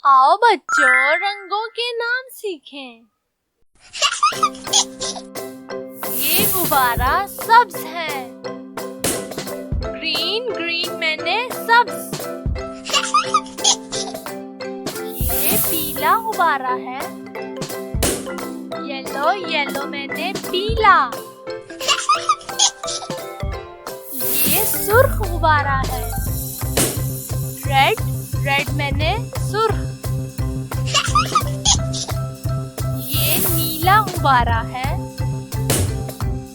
आओ बच्चों, रंगों के नाम सीखें। ये गुब्बारा सब्ज है। ग्रीन ग्रीन मैंने सब्ज। ये पीला गुब्बारा है। येलो येलो मैंने पीला। ये सुर्ख गुब्बारा है। रेड रेड मैंने सुर्ख। ये नीला गुब्बारा है।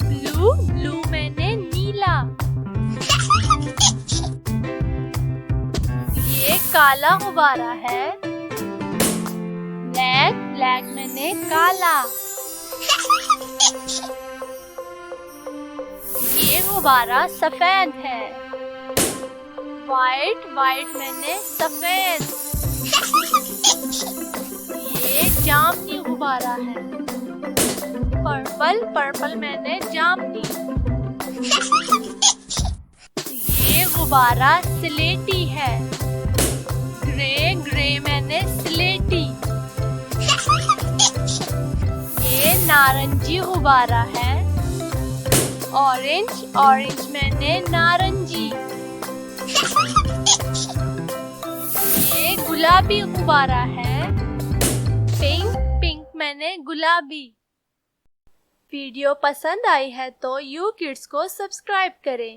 ब्लू ब्लू मैंने नीला। ये काला गुब्बारा है। ब्लैक ब्लैक मैंने काला। ये गुब्बारा सफेद है। वाइट वाइट मैंने सफेद। ये जामनी गुब्बारा है। पर्पल पर्पल मैंने जामनी। ये गुब्बारा स्लेटी है। ग्रे ग्रे मैंने स्लेटी। ये नारंगी गुब्बारा है। ऑरेंज ऑरेंज मैंने नारंगी। ये गुलाबी गुब्बारा है। पिंक पिंक मैंने गुलाबी। वीडियो पसंद आई है तो यू किड्स को सब्सक्राइब करें।